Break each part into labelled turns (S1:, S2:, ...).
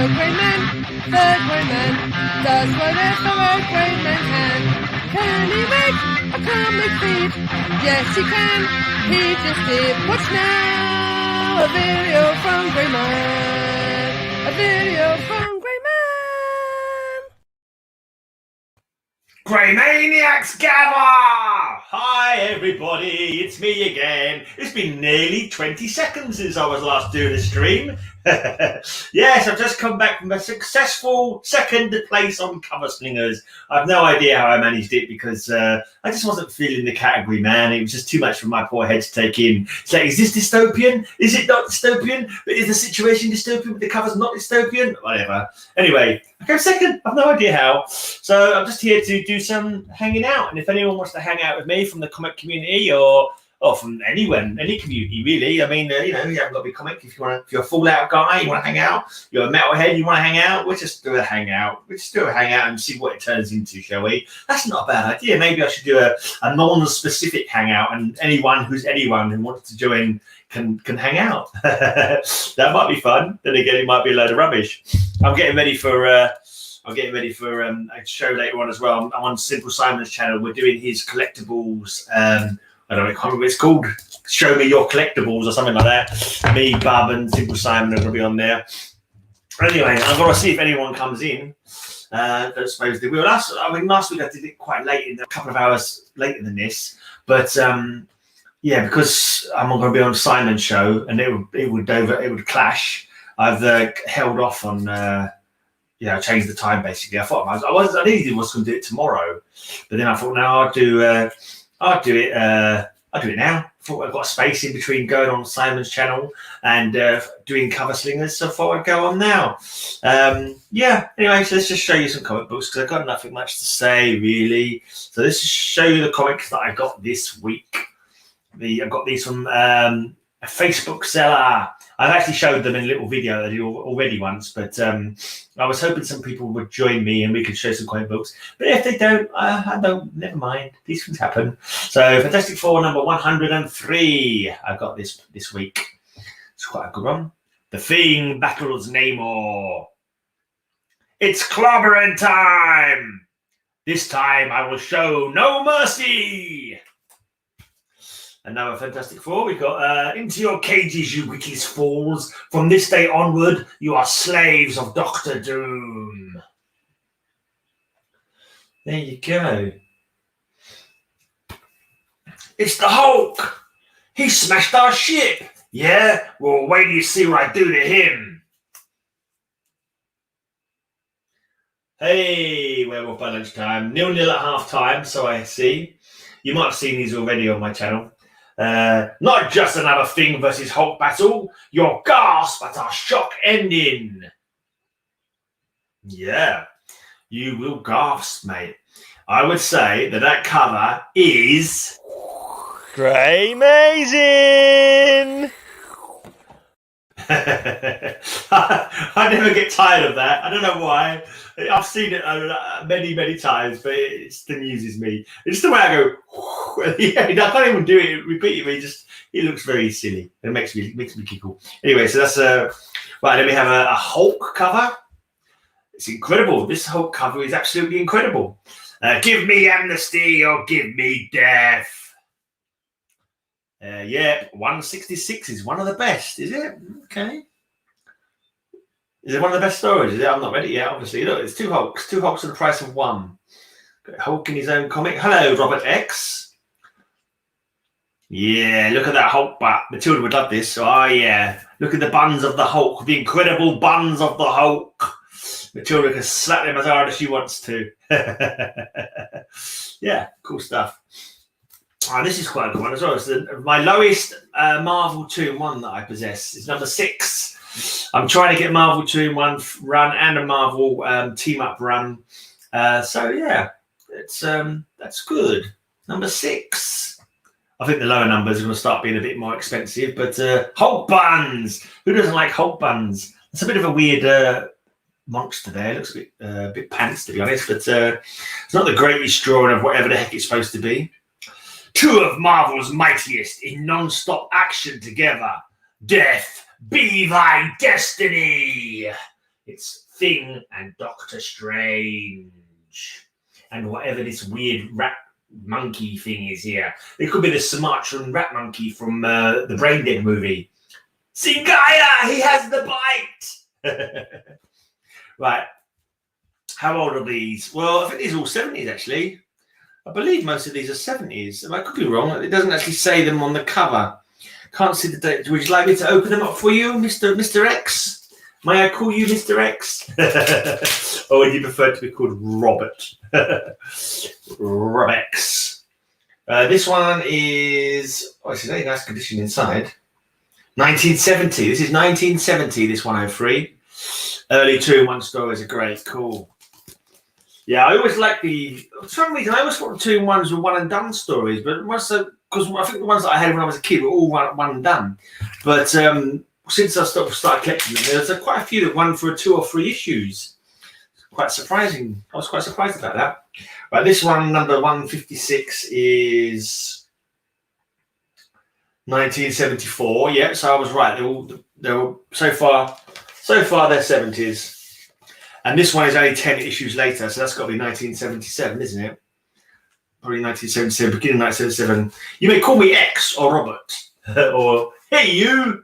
S1: The Greyman does whatever a Greyman can. Can he make a comic feed? Yes, he can. He just did. Watch now. A video from Greyman. A video from Greyman.
S2: Greymaniacs gather! Hi everybody, it's me again. It's been nearly 20 seconds since I was last doing a stream. Yes, I've just come back from a successful second place on Cover Slingers. I've no idea how I managed it because I just wasn't feeling the category, man. It was just too much for my poor head to take in. So is this dystopian? Is it not dystopian? But is the situation dystopian but the cover's not dystopian? Whatever. Anyway, I came second. I've no idea how. So I'm just here to do some hanging out. And if anyone wants to hang out with me from the comic community or from anyone, any community really. I mean, you haven't got to be comic. If you're a Fallout guy, you want to hang out. You're a metalhead, you want to hang out. We'll just do a hangout. We'll just do a hangout and see what it turns into, shall we? That's not a bad idea. Maybe I should do a non-specific hangout, and anyone who wants to join can hang out. That might be fun. Then again, it might be a load of rubbish. I'm getting ready for a show later on as well. I'm on Simple Simon's channel. We're doing his collectibles. I don't know what it's called. Show me your collectibles or something like that. Me, Bub, and Simple Simon are going to be on there. Anyway, I've got to see if anyone comes in. Don't suppose they will. Last week I did it quite late, a couple of hours later than this. But because I'm not going to be on Simon's show and it would clash. I've held off on. Change the time basically. I thought I needed was going to do it tomorrow, but then I thought, no, I'll do it now. I thought I've got a space in between going on Simon's channel and doing Cover Slingers, so I thought I'd go on now. Anyway, so let's just show you some comic books because I've got nothing much to say really. So let's just show you the comics that I got this week. I've got these from a Facebook seller. I've actually showed them in a little video that I did already once, but I was hoping some people would join me and we could show some comic books. But if they don't, I don't. Never mind. These things happen. So, Fantastic Four number 103. I got this week. It's quite a good one. The Thing battles Namor. It's clobbering time. This time I will show no mercy. Another Fantastic Four. We've got Into Your Cages, You Wicked Fools. From this day onward, you are slaves of Dr. Doom. There you go. It's the Hulk. He smashed our ship. Yeah? Well, wait till you see what I do to him. Hey, Werewolf by Lunchtime. 0-0 at half time, so I see. You might have seen these already on my channel. Not just another Thing versus Hulk battle. Your gasp at our shock ending. Yeah, you will gasp, mate. I would say that cover is Greymazing. I never get tired of that. I don't know why. I've seen it many times, but it still amuses me. It's the way I go. I can't even do it repeatedly. It looks very silly. It makes me giggle. Anyway, so that's right. Then we have a Hulk cover. It's incredible. This Hulk cover is absolutely incredible. Give me amnesty or give me death. 166 is one of the best, is it? Okay. Is it one of the best stories? Is it? I'm not ready yet, obviously. Look, it's two Hulks. Two Hulks for the price of one. Got Hulk in his own comic. Hello, Robert X. Yeah, look at that Hulk butt. Matilda would love this. Oh, yeah. Look at the buns of the Hulk. The incredible buns of the Hulk. Matilda can slap them as hard as she wants to. Yeah, cool stuff. Oh, this is quite a good one as well. It's my lowest Marvel 2-in-1 that I possess. It's number 6. I'm trying to get Marvel 2-in-1 run and a Marvel team-up run. So, yeah, that's good. Number 6. I think the lower numbers are going to start being a bit more expensive. But Hulk buns. Who doesn't like Hulk buns? It's a bit of a weird monster there. It looks a bit pants, to be honest. But it's not the greatest drawing of whatever the heck it's supposed to be. Two of Marvel's mightiest in non-stop action together. Death be thy destiny. It's Thing and Doctor Strange. And whatever this weird rat monkey thing is here. It could be the Sumatran rat monkey from the Brain Dead movie. Singaya, he has the bite! Right. How old are these? Well, I think these are all 70s, actually. I believe most of these are 70s. I could be wrong. It doesn't actually say them on the cover. Can't see the date. Would you like me to open them up for you, Mr. X? May I call you Mr. X? Or would you prefer to be called Robert? Robex. This one is... Oh, it's in very nice condition inside. 1970. This is 1970, this 103. Early 2-in-1 stories are great. Cool. Yeah, I always like for some reason, I always thought the 2-in-1s were one and done stories, but because I think the ones that I had when I was a kid were all one and done. But since I started collecting them, there's quite a few that run for 2 or 3 issues. Quite surprising. I was quite surprised about that. Right, this one, number 156, is 1974. Yeah, so I was right. They're all so far they're 70s. And this one is only 10 issues later, so that's got to be 1977, isn't it? Probably 1977, beginning of 1977. You may call me X or Robert, or hey you.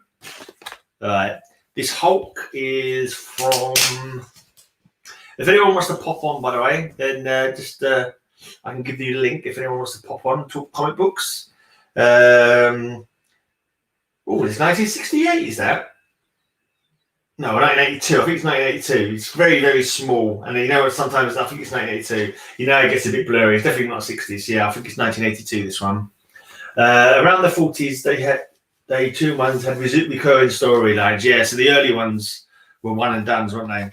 S2: All right. This Hulk is from. If anyone wants to pop on, by the way, then I can give you the link if anyone wants to pop on talk comic books. It's 1968. Is that? No, 1982. I think it's 1982. It's very, very small. And you know what? Sometimes I think it's 1982. You know, it gets a bit blurry. It's definitely not 60s. Yeah, I think it's 1982, this one. Around the 40s, they 2-in-1s had recurring storylines. Yeah, so the early ones were one and dones, weren't they?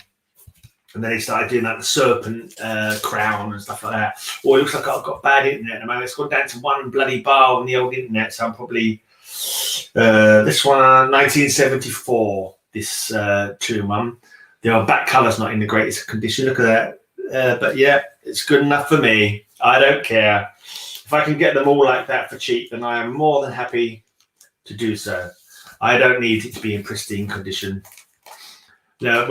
S2: And then they started doing like the serpent crown and stuff like that. Or it looks like I've got bad internet at the moment. It's gone down to one bloody bar on the old internet. So I'm probably this one, 1974. This 2-in-1. The back colour's not in the greatest condition. Look at that. But yeah, it's good enough for me. I don't care. If I can get them all like that for cheap, then I am more than happy to do so. I don't need it to be in pristine condition. Now,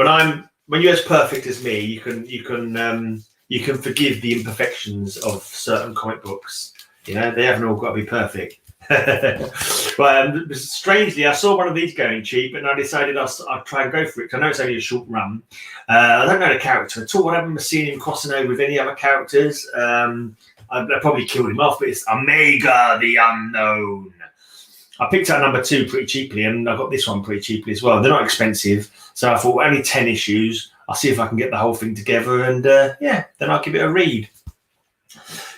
S2: when you're as perfect as me, you can forgive the imperfections of certain comic books. You know, they haven't all got to be perfect. But strangely, I saw one of these going cheap, and I decided I'd try and go for it. I know it's only a short run. I don't know the character at all. I haven't seen him crossing over with any other characters. I probably killed him off, but it's Omega the Unknown. I picked out number 2 pretty cheaply, and I got this one pretty cheaply as well. They're not expensive, so I thought, well, only 10 issues. I'll see if I can get the whole thing together, and then I'll give it a read.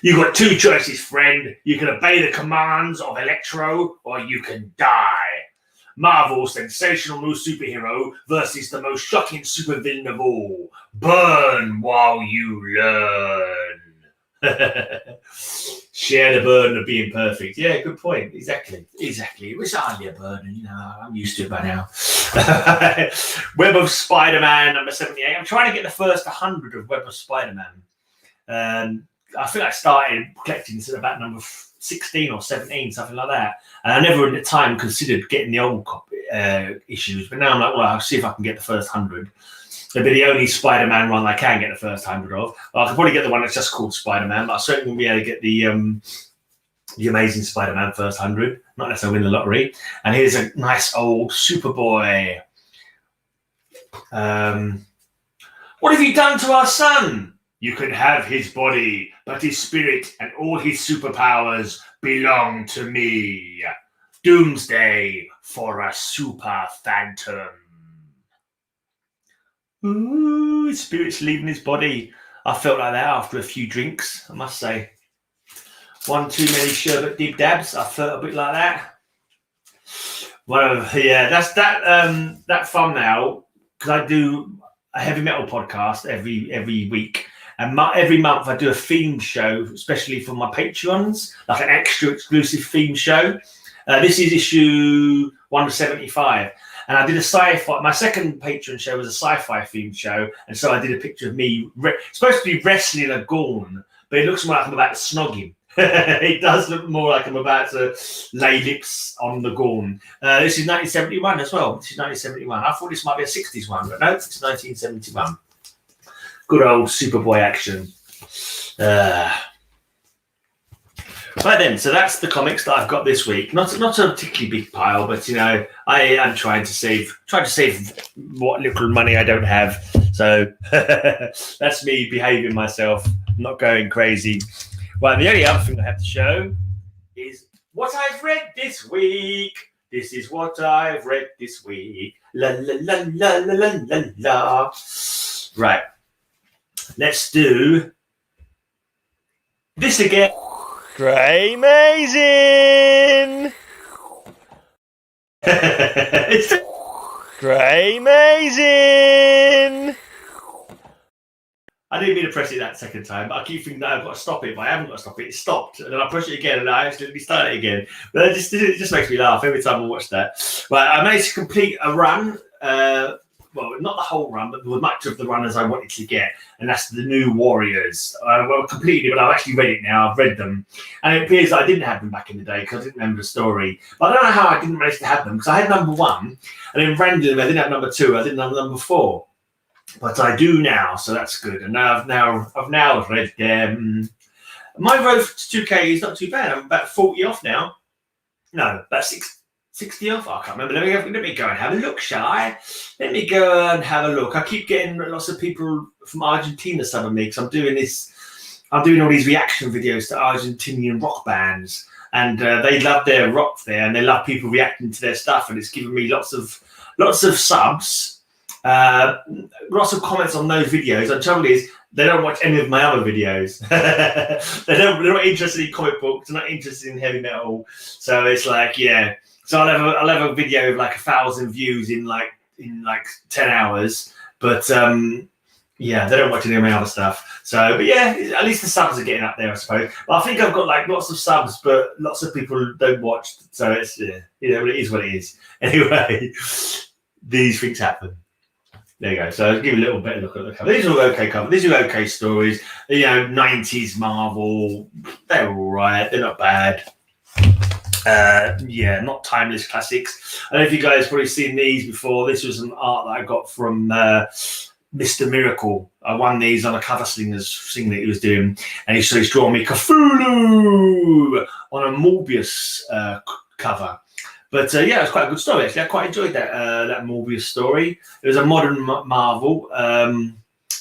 S2: You've got 2 choices, friend. You can obey the commands of Electro, or you can die. Marvel's sensational new superhero versus the most shocking supervillain of all. Burn while you learn. Share the burden of being perfect. Yeah, good point. Exactly. It was hardly a burden, you know. I'm used to it by now. Web of Spider-Man, number 78. I'm trying to get the first 100 of Web of Spider-Man. I think I started collecting to about number 16 or 17, something like that. And I never at the time considered getting the old issues. But now I'm like, well, I'll see if I can get the first 100. It'll be the only Spider-Man one I can get the first 100 of. I could probably get the one that's just called Spider-Man, but I certainly won't be able to get the Amazing Spider-Man first 100. Not unless I win the lottery. And here's a nice old Superboy. What have you done to our son? You can have his body, but his spirit and all his superpowers belong to me. Doomsday for a super phantom. Ooh, his spirit's leaving his body. I felt like that after a few drinks, I must say. One too many sherbet dib dabs. I felt a bit like that. Well, yeah, that's that thumbnail, because I do a heavy metal podcast every week. And every month I do a theme show, especially for my Patreons, like an extra exclusive theme show. This is issue 175. And I did a sci-fi, my second Patreon show was a sci-fi themed show. And so I did a picture of me, supposed to be wrestling a Gorn, but it looks more like I'm about to snog him. It does look more like I'm about to lay lips on the Gorn. This is 1971 as well. This is 1971. I thought this might be a 60s one, but no, it's 1971. Good old Superboy action. Right then, so that's the comics that I've got this week. Not a particularly big pile, but you know, I am trying to save what little money I don't have. So that's me behaving myself, not going crazy. Well, the only other thing I have to show is what I've read this week. This is what I've read this week. La la la la la la la la. Right. Let's do this again.
S3: Greymazing!
S2: It's
S3: Greymazing!
S2: I didn't mean to press it that second time, but I keep thinking that I've got to stop it, but I haven't got to stop it. It stopped, and then I push it again, and I accidentally start it again. But it just makes me laugh every time I watch that. Right, I managed to complete a run. Well, not the whole run, but much of the run as I wanted to get, and that's the New Warriors. Well, completely, but I've actually read it now. I've read them, and it appears that I didn't have them back in the day because I didn't remember the story. But I don't know how I didn't manage to have them because I had number 1, and then randomly I didn't have number 2. I didn't have number 4. But I do now, so that's good. And now I've now read them. My road to 2K is not too bad. I'm about 40 off now. No, about 60 off. I can't remember. Let me go and have a look, shall I? Let me go and have a look. I keep getting lots of people from Argentina subbing me because I'm doing all these reaction videos to Argentinian rock bands, and they love their rock there, and they love people reacting to their stuff, and it's given me lots of subs. Lots of comments on those videos. The trouble is, they don't watch any of my other videos. They're not interested in comic books. They're not interested in heavy metal. So it's like, yeah. So I'll have a video of like 1,000 views in like 10 hours. But yeah, they don't watch any of my other stuff. So, but yeah, at least the subs are getting up there, I suppose. But I think I've got like lots of subs, but lots of people don't watch. So it's it is what it is. Anyway, these things happen. There you go. So I'll give you a little bit of look at the cover. These are all okay covers. These are okay stories. 90s Marvel. They're all right. They're not bad. Yeah, not timeless classics. I don't know if you guys have probably seen these before. This was some art that I got from Mr. Miracle. I won these on a cover singers thing that he was doing. And he's drawn me Cthulhu on a Morbius cover. But yeah, it was quite a good story, actually. I quite enjoyed that Morbius story. It was a modern Marvel,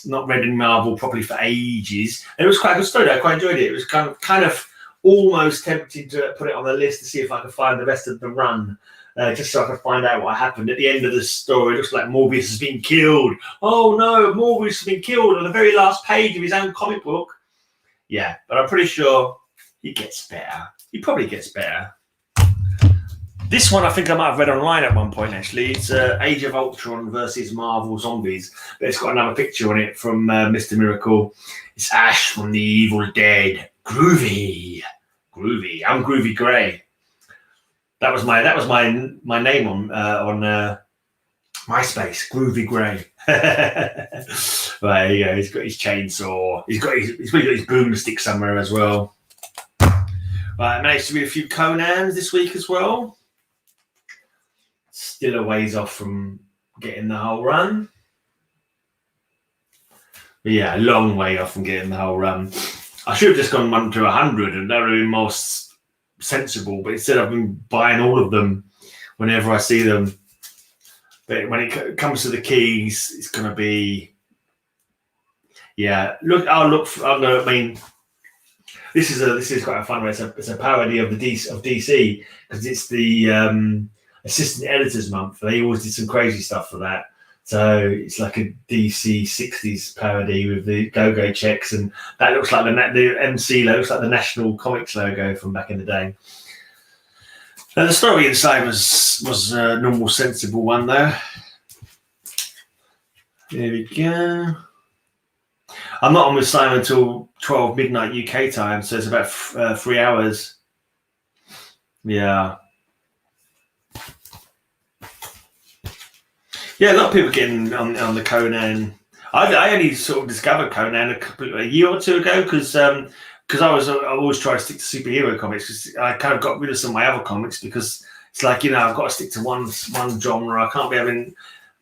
S2: not read in Marvel properly for ages. And it was quite a good story. I quite enjoyed it. It was kind of almost tempting to put it on the list to see if I could find the rest of the run, just so I could find out what happened. At the end of the story, it looks like Morbius has been killed. Oh no, Morbius has been killed on the very last page of his own comic book. Yeah, but I'm pretty sure he gets better. He probably gets better. This one I think I might have read online at one point, actually. It's Age of Ultron versus Marvel Zombies. But it's got another picture on it from Mr. Miracle. It's Ash from the Evil Dead. Groovy. I'm Groovy Grey. That was my name on MySpace. Groovy Grey. Right, there you go. He's got his chainsaw. He's got his boomstick somewhere as well. Right, I managed to read a few Conans this week as well. Still a ways off from getting the whole run. But yeah, a long way off from getting the whole run. I should have just gone 1 to 100 and that would have been more sensible, but instead I've been buying all of them whenever I see them. But when it comes to the keys, it's going to be... Yeah, I mean, this is quite a fun one. It's a parody of DC because it's the... Assistant Editors Month. They always did some crazy stuff for that. So it's like a DC 60s parody with the go-go checks, and that looks like the MC looks like the National Comics logo from back in the day. Now the story inside was a normal, sensible one though. There we go. I'm not on with Simon until 12 midnight UK time, so it's about 3 hours. Yeah. Yeah, a lot of people getting on the Conan. I only sort of discovered Conan a year or two ago because because I always try to stick to superhero comics, because I kind of got rid of some of my other comics, because it's like, you know, I've got to stick to one genre. I can't be having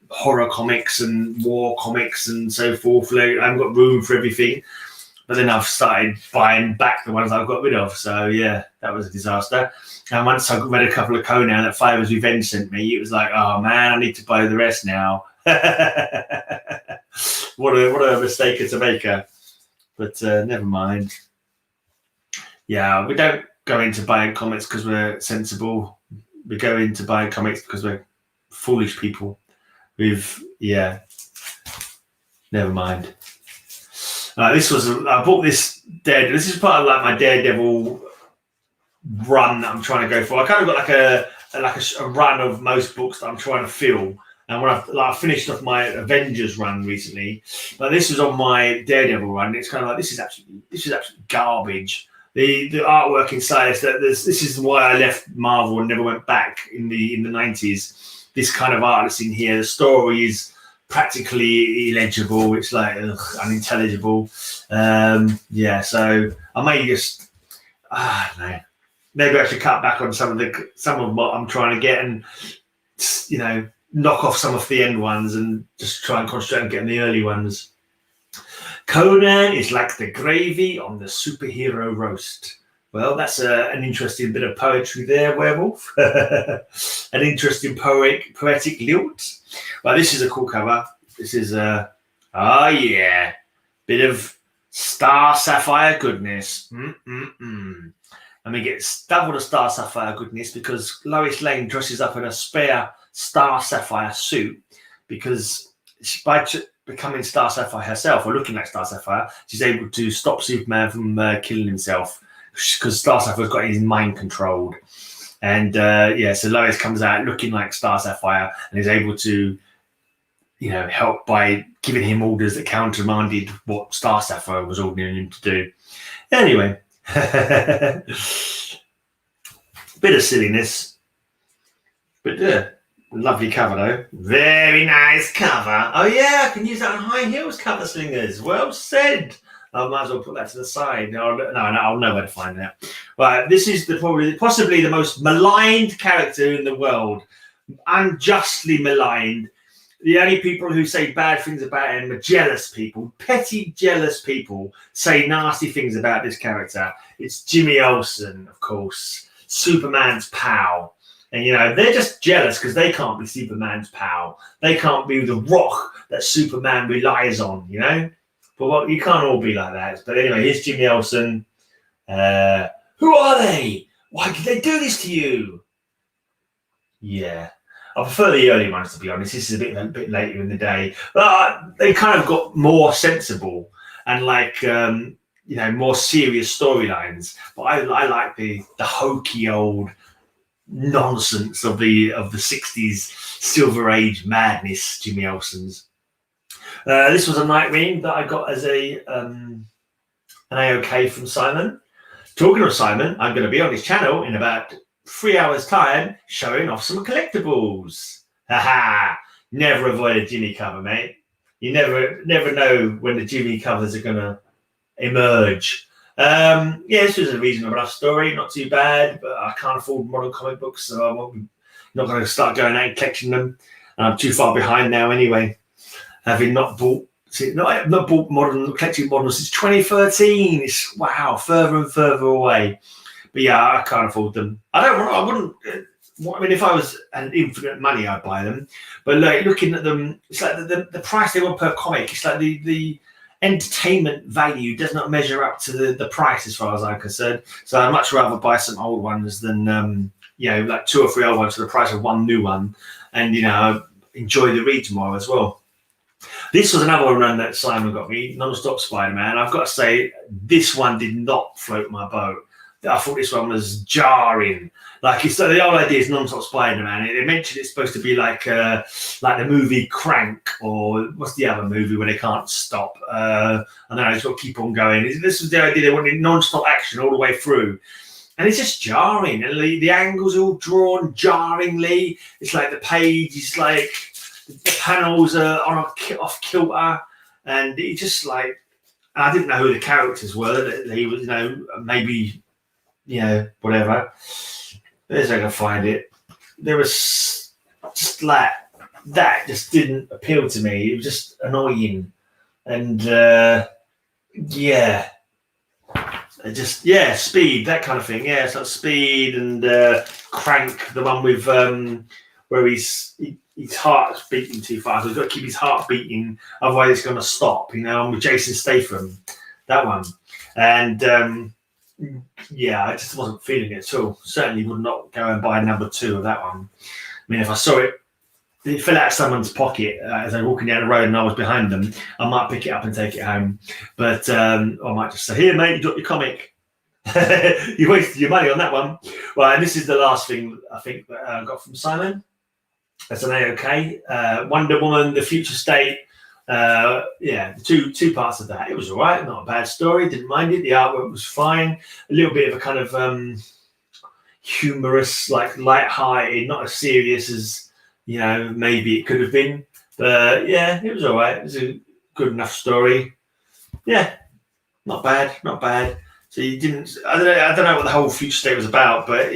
S2: horror comics and war comics and so forth. Like, I haven't got room for everything. But then I've started buying back the ones I've got rid of. So yeah, that was a disaster. And once I read a couple of Conan that Fiver's Revenge sent me, it was like, oh man, I need to buy the rest now. What a mistake to make. But never mind. Yeah, we don't go into buying comics because we're sensible. We go into buying comics because we're foolish people. Never mind. I bought this This is part of like my Daredevil run that I'm trying to go for. I kind of got a run of most books that I'm trying to fill. And when I finished off my Avengers run recently, but this was on my Daredevil run. It's kind of like this is absolutely garbage. The artwork inside this is why I left Marvel and never went back in the 90s. This kind of art that's in here. The story is practically illegible. It's like unintelligible. So I may just no. Maybe I should cut back on some of what I'm trying to get, and you know, knock off some of the end ones and just try and concentrate on getting the early ones. Conan is like the gravy on the superhero roast. Well, that's an interesting bit of poetry there, Werewolf. An interesting poetic lilt. Well, this is a cool cover. This is bit of Star Sapphire goodness. And we get double the Star Sapphire goodness because Lois Lane dresses up in a spare Star Sapphire suit, because by becoming Star Sapphire herself, or looking like Star Sapphire, she's able to stop Superman from killing himself, because Star Sapphire's got his mind controlled. And so Lois comes out looking like Star Sapphire and is able to, you know, help by giving him orders that countermanded what Star Sapphire was ordering him to do. Anyway, bit of silliness, but lovely cover though. Very nice cover. Oh yeah, I can use that on high heels cover slingers. Well said. I might as well put that to the side. I'll know where to find that. Right, this is possibly the most maligned character in the world. Unjustly maligned. The only people who say bad things about him are jealous people. Petty, jealous people say nasty things about this character. It's Jimmy Olsen, of course. Superman's pal. And, you know, they're just jealous because they can't be Superman's pal. They can't be the rock that Superman relies on, you know? But you can't all be like that. But anyway, here's Jimmy Olsen. Who are they? Why did they do this to you? Yeah. I prefer the early ones, to be honest. This is a bit later in the day. But they kind of got more sensible and more serious storylines. But I like the hokey old nonsense of the 60s Silver Age madness, Jimmy Olsen's. This was a Nightwing that I got as an AOK from Simon. Talking of Simon, I'm going to be on his channel in about 3 hours' time showing off some collectibles. Haha! Never avoid a Jimmy cover, mate. You never know when the Jimmy covers are going to emerge. This was a reasonable enough story, not too bad, but I can't afford modern comic books, so I'm not going to start going out and collecting them. And I'm too far behind now anyway, having not bought collecting modern since 2013. It's further and further away. But yeah, I can't afford them. If I was an infinite money, I'd buy them. But looking at them, it's like the price they want per comic. It's like the entertainment value does not measure up to the price as far as I'm concerned. So I'd much rather buy some old ones than like 2 or 3 old ones for the price of one new one, and enjoy the read tomorrow as well. This was another one that Simon got me, Nonstop Spiderman. I've got to say, this one did not float my boat. I thought this one was jarring. The whole idea is Nonstop Spiderman. They mentioned it's supposed to be like the movie Crank, or what's the other movie where they can't stop? I don't know, it's got to keep on going. This was the idea. They wanted non-stop action all the way through. And it's just jarring. And the angles are all drawn jarringly. It's like the page is like, the panels are off kilter. And it just I didn't know who the characters were. He was, maybe, whatever. There's I can find it. There was just like that. Just didn't appeal to me. It was just annoying, and Speed, that kind of thing. Yeah, it's like Speed and Crank, the one with where his heart's beating too fast. So he's got to keep his heart beating, otherwise it's going to stop. With Jason Statham, that one. And I just wasn't feeling it at all. Certainly would not go and buy number 2 of that one. I mean, if I saw it fell out of someone's pocket as they were walking down the road and I was behind them, I might pick it up and take it home. But I might just say, here, mate, you dropped your comic. You wasted your money on that one. Well, and this is the last thing I think that I got from Simon. That's an A-OK. Wonder Woman, The Future State. Two parts of that. It was all right. Not a bad story. Didn't mind it. The artwork was fine. A little bit of a kind of humorous, like light-hearted, not as serious as maybe it could have been. But it was all right. It was a good enough story. Yeah, not bad. So you didn't. I don't know what the whole Future State was about, but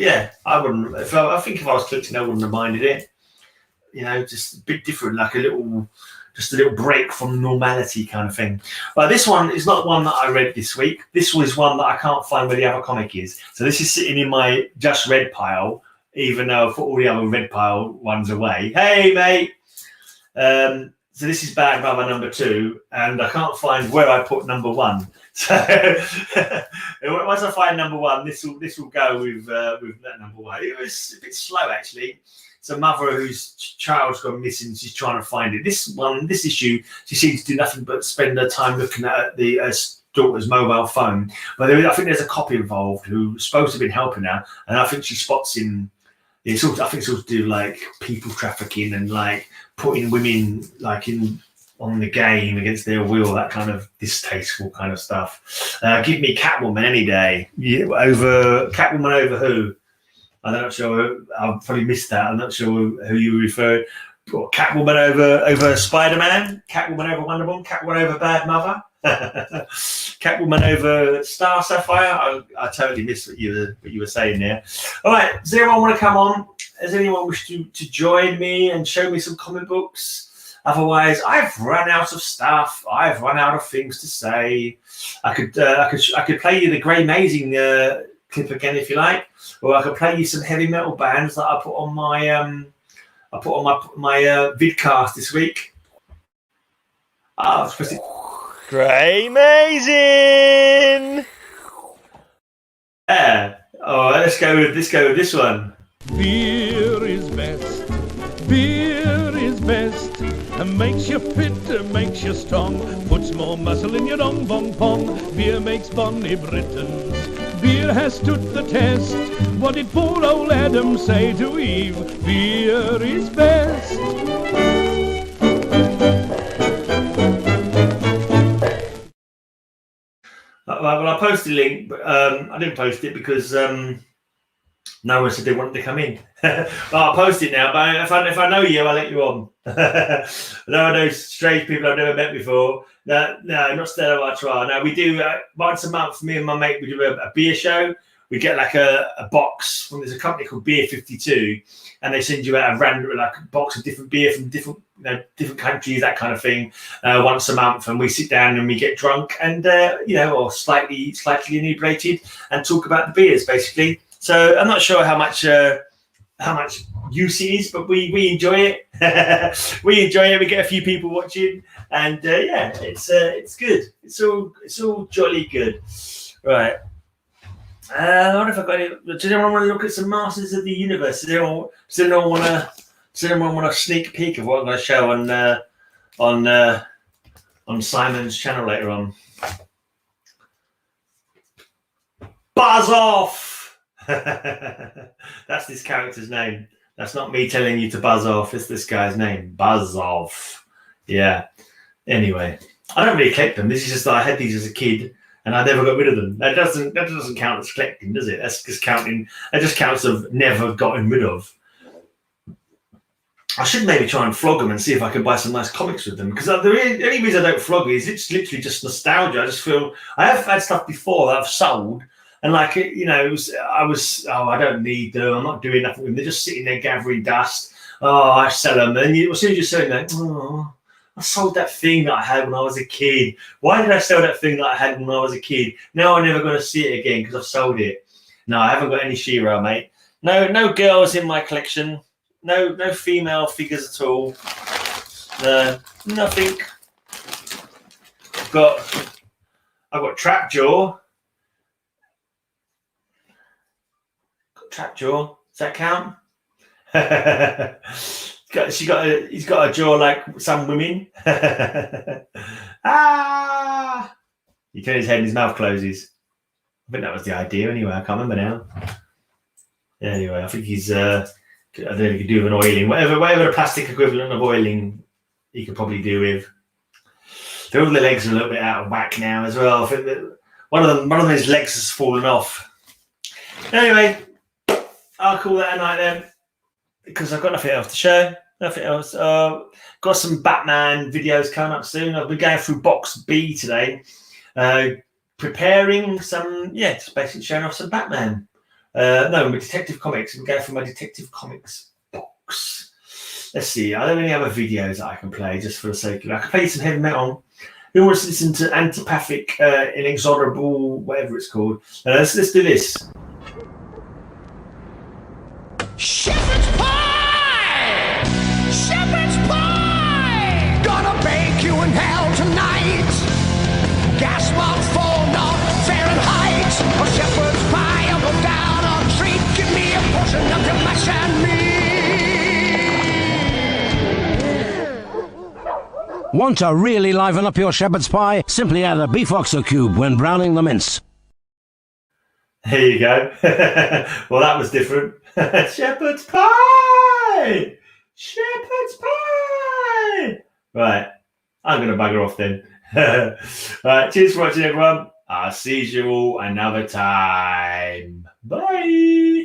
S2: I wouldn't. I think if I was collecting, I wouldn't have minded it. Just a bit different, like a little break from normality kind of thing. But this one is not one that I read this week. This was one that I can't find where the other comic is. So this is sitting in my just read pile, even though I put all the other red pile ones away. Hey, mate. So this is Bad Mother number 2, and I can't find where I put number 1. So once I find number 1, this will go with that number 1. It was a bit slow, actually. It's a mother whose child's gone missing. She's trying to find it. This issue, she seems to do nothing but spend her time looking at the daughter's mobile phone. But I think there's a cop involved who's supposed to have been helping her, and I think she spots him. I think it's all to do like people trafficking and like putting women like on the game against their will, that kind of distasteful kind of stuff. Give me Catwoman any day. Catwoman over who? I'm not sure. I'll probably missed that. I'm not sure who you referred. Catwoman over Spider-Man. Catwoman over Wonder Woman. Catwoman over Bad Mother. Catwoman over Star Sapphire. I totally missed what you were saying there. All right. Does anyone want to come on? Does anyone wish to join me and show me some comic books? Otherwise, I've run out of stuff. I've run out of things to say. I could play you the Grey Mazing clip again if you like, or I could play you some heavy metal bands that I put on my vidcast this week.
S3: Grey Mazing.
S2: Yeah. All right. Let's go with this one.
S4: Beer is best. Beer is best. Makes you fit, makes you strong. Puts more muscle in your dong bong pong. Beer makes bonny Britons. Beer has stood the test. What did poor old Adam say to Eve? Beer is best.
S2: Well, I posted a link, but I didn't post it because no one said they wanted to come in. Well, I'll post it now, but if I know you, I'll let you on. No, I know strange people I've never met before. No, not Stella Artois. No, we do once a month, me and my mate, we do a beer show. We get like a box from, there's a company called Beer 52, and they send you out a random like a box of different beer from different countries, that kind of thing, once a month, and we sit down and we get drunk and or slightly inebriated and talk about the beers basically. So I'm not sure how much use it is, but we enjoy it. We enjoy it. We get a few people watching, and it's good. It's all jolly good. Right. I wonder if I got it. Does anyone want to look at some Masters of the Universe? Does anyone want a sneak peek of what I'm going to show on Simon's channel later on? Buzz off. That's this character's name. That's not me telling you to buzz off. It's this guy's name. Buzz off. Yeah. Anyway, I don't really collect them. This is just that I had these as a kid and I never got rid of them. That doesn't count as collecting, does it? That's just counting. That just counts of never gotten rid of. I should maybe try and flog them and see if I can buy some nice comics with them. Because the only reason I don't flog it is it's literally just nostalgia. I just feel I have had stuff before that I've sold, and like I don't need them. I'm not doing nothing with them. They're just sitting there gathering dust. Oh, I sell them, and as soon as you're selling them, oh, I sold that thing that I had when I was a kid. Why did I sell that thing that I had when I was a kid? Now I'm never going to see it again because I've sold it. No, I haven't got any She-Ra, mate. No girls in my collection. No female figures at all. No, nothing. I've got Trapjaw. Trapjaw. Does that count? He's got a jaw like some women. Ah! You turn his head and his mouth closes. I think that was the idea anyway. I can't remember now. Anyway, I think he's I don't know if he could do with an oiling. Whatever the plastic equivalent of oiling he could probably do with. All the legs are a little bit out of whack now as well. I think that one of his legs has fallen off. Anyway, I'll call that a night then, because I've got nothing else to show. Nothing else. Got some Batman videos coming up soon. I'll be going through box B today, preparing some, just basically showing off some Batman. No, my Detective Comics. I'm going for my Detective Comics box. Let's see. Are there any other videos that I can play just for the sake of it? I can play some heavy metal. Who wants to listen to Antipathic, Inexorable, whatever it's called? Let's do this.
S5: Shepherd's pie! Shepherd's pie! Gonna bake you in hell tonight. Gas mark for North Fahrenheit. A shepherd's pie, I'll go down a treat. Give me a portion of your mash and meat.
S6: Want to really liven up your shepherd's pie? Simply add a beef oxo cube when browning the mince.
S2: There you go. Well, that was different. Shepherd's pie! Shepherd's pie! Right. I'm going to bugger off then. Right. Cheers for watching, everyone. I'll see you all another time. Bye.